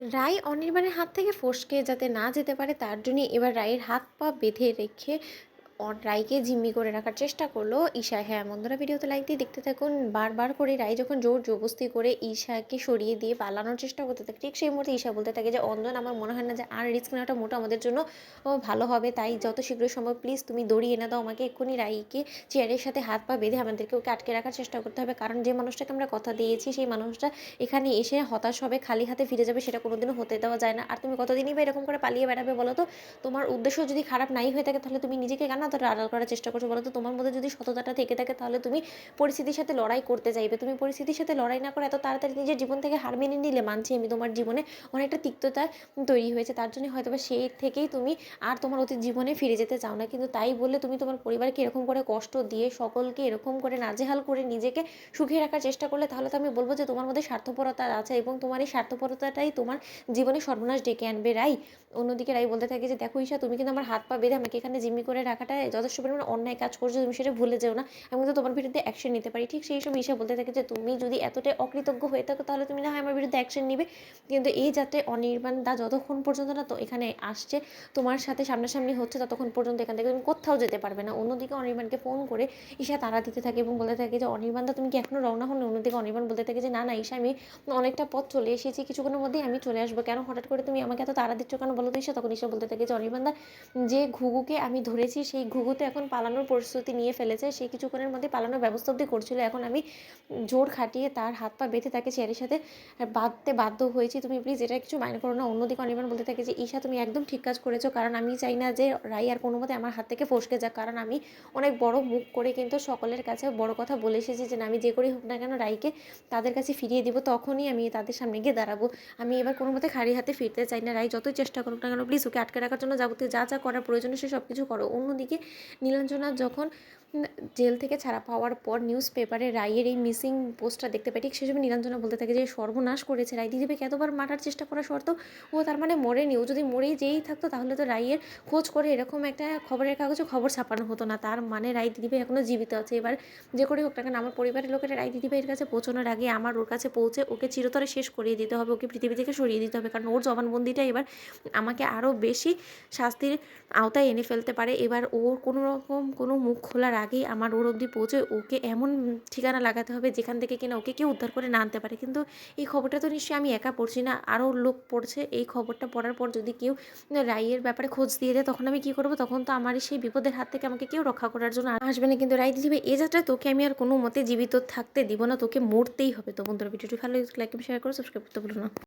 রাই অনির্বাণের হাত থেকে ফসকে যাতে না যেতে পারে তার জন্য এবার রাইয়ের হাত পা বেঁধে রেখে রাইকে জিম্মি করে রাখার চেষ্টা করলো ঈশা। হ্যাঁ বন্ধুরা, ভিডিওতে লাইক দিয়ে দেখতে থাকুন। বারবার করে রাই যখন জোর জবরদস্তি করে ঈশাকে সরিয়ে দিয়ে পালানোর চেষ্টা করতে থাকে, ঠিক সেই মুহূর্তে ঈশা বলতে থাকে যে অঞ্জন, আমার মনে হয় না যে আর রিস্ক নেওয়াটা মোটো আমাদের জন্য ভালো হবে, তাই যত শীঘ্রই সম্ভব প্লিজ তুমি দড়ি এনে দাও আমাকে। এক্ষুনি রাইকে চেয়ারের সাথে হাত পা বেঁধে আমাদেরকে ওকে আটকে রাখার চেষ্টা করতে হবে, কারণ যে মানুষটাকে আমরা কথা দিয়েছি সেই মানুষটা এখানে এসে হতাশ হবে, খালি হাতে ফিরে যাবে, সেটা কোনোদিনও হতে দেওয়া যায় না। আর তুমি কতদিনই বা এরকম করে পালিয়ে বেড়াবে বলো তো? তোমার উদ্দেশ্য যদি খারাপ নাই হয়ে থাকে তাহলে তুমি নিজেকে কেন এতটা আড়াল করার চেষ্টা করছো বলো তো? তোমার মধ্যে যদি সততাটা থেকে থাকে তাহলে তুমি পরিস্থিতির সাথে লড়াই করতে চাইবে। তুমি পরিস্থিতির সাথে লড়াই না করে এত তাড়াতাড়ি নিজের জীবন থেকে হার মেনে নিলে, মানছি আমি তোমার জীবনে অনেকটা তিক্ততা তৈরি হয়েছে, তার জন্য হয়তো বা সেই থেকেই তুমি আর তোমার অতীত জীবনে ফিরে যেতে চাও না, কিন্তু তাই বললে তুমি তোমার পরিবারকে এরকম করে কষ্ট দিয়ে, সকলকে এরকম করে নাজেহাল করে নিজেকে সুখে রাখার চেষ্টা করলে, তাহলে তো আমি বলবো যে তোমার মধ্যে স্বার্থপরতা আছে, এবং তোমার এই স্বার্থপরতাটাই তোমার জীবনে সর্বনাশ ডেকে আনবে। রাই অন্যদিকে রাই বলতে থাকে যে দেখো ঈশা, তুমি কিন্তু আমার হাত পা বেঁধে আমাকে এখানে জিম্মি করে রাখাটা যথেষ্ট পরিমাণে অন্যায় কাজ করছো, তুমি সেটা ভুলে যেও না। আমি কিন্তু তোমার বিরুদ্ধে অ্যাকশন নিতে পারি। ঠিক সেই সময় ঈশা বলতে থাকে যে তুমি যদি এতটাই অকৃতজ্ঞ হয়ে থাকো তাহলে তুমি না হয় আমার বিরুদ্ধে অ্যাকশন নিবে, কিন্তু এই যাত্রায় অনির্বাণ দা যতক্ষণ পর্যন্ত না তো এখানে আসছে, তোমার সাথে সামনাসামনি হচ্ছে, ততক্ষণ পর্যন্ত এখান থেকে তুমি কোথাও যেতে পারবে না। অন্যদিকে অনির্বাণকে ফোন করে ঈশা তাড়া দিতে থাকে এবং বলতে থাকে যে অনির্বাণ দা তুমি কি এখনো রওনা হন? অন্যদিকে অনির্বাণ বলতে থাকে যে না না ঈশা, আমি অনেকটা পথ চলে এসেছি, কিছুক্ষণের মধ্যেই আমি চলে আসবো, কেন হঠাৎ করে তুমি আমাকে এত তাড়া দিচ্ছ কেন বলো তো ঈশা? তখন ঈশা বলতে থাকে যে অনির্বাণ দা, যে ঘুঘুকে আমি ধরেছি সেই ঘুঘুতে এখন পালানোর প্রস্তুতি নিয়ে ফেলেছে, সে কিছুক্ষণের মধ্যে পালানোর ব্যবস্থা অব্দি করছিল, এখন আমি জোর খাটিয়ে তার হাত পা বেঁধে তাকে চেয়ারের সাথে বাঁধতে বাধ্য হয়েছি, তুমি প্লিজ এটা কিছু মাইন্ড করো না। অন্যদিকে অনির্বাণ বলতে থাকে যে ঈশা, তুমি একদম ঠিক কাজ করেছো, কারণ আমি চাই না যে রাই আর কোনো মতে আমার হাত থেকে ফসকে যাক, কারণ আমি অনেক বড় মুখ করে কিন্তু সকলের কাছে বড় কথা বলে এসেছি যে আমি যে করেই হোক না কেন রাইকে তাদের কাছে ফিরিয়ে দিব, তখনই আমি তাদের সামনে গিয়ে দাঁড়াবো। আমি এবার কোনো মতে খালি হাতে ফিরতে চাই না। রাই যতই চেষ্টা করুক না কেন প্লিজ ওকে আটকে রাখার জন্য যাবতীয় যা যা করার প্রয়োজন সে সব কিছু করো। অন্যদিকে নীলাঞ্জনা যখন জেল থেকে ছাড়া পাওয়ার পর নিউজ পেপারে রাইয়ের এই মিসিং পোস্টটা দেখতে পাই, ঠিক সেই সময় নীলাঞ্জনা বলতে থাকে যে সর্বনাশ করেছে রাই, দিদিভাইকে এতবার মারার চেষ্টা করা সত্ত্বেও ও তার মানে মরেনি, ও যদি মরেই যেই থাকতো তাহলে তো রাইয়ের খোঁজ করে এরকম একটা খবরের কাগজে খবর ছাপানো হতো না, তার মানে রাই দিদিভাই এখনও জীবিত আছে। এবার যে করে হোক না কেন আমার পরিবারের লোকেরা রাই দিদিভাইয়ের কাছে পৌঁছানোর আগে আমার ওর কাছে পৌঁছে ওকে চিরতরে শেষ করিয়ে দিতে হবে, ওকে পৃথিবী থেকে সরিয়ে দিতে হবে, কারণ ওর জবানবন্দিটা এবার আমাকে আরও বেশি শাস্তির আওতায় এনে ফেলতে পারে। এবার ওর কোনো রকম কোনো মুখ খোলার আগেই আমার ওর অবধি পৌঁছে ওকে এমন ঠিকানা লাগাতে হবে যেখান থেকে কিনা ওকে কেউ উদ্ধার করে না আনতে পারে। কিন্তু এই খবরটা তো নিশ্চয়ই আমি একা পড়ছি না, আরও লোক পড়ছে। এই খবরটা পড়ার পর যদি কেউ রাইয়ের ব্যাপারে খোঁজ দিয়ে দেয় তখন আমি কী করবো? তখন তো আমার সেই বিপদের হাত থেকে আমাকে কেউ রক্ষা করার জন্য আসবে না। কিন্তু রাই দিদিভাই এ যাত্রায় তোকে আমি আর কোনো মতে জীবিত থাকতে দিব না, তোকে মরতেই হবে। তো বন্ধুরা, ভিডিওটি ভালো লাগলে লাইক শেয়ার করে সাবস্ক্রাইব করতে ভুলো না।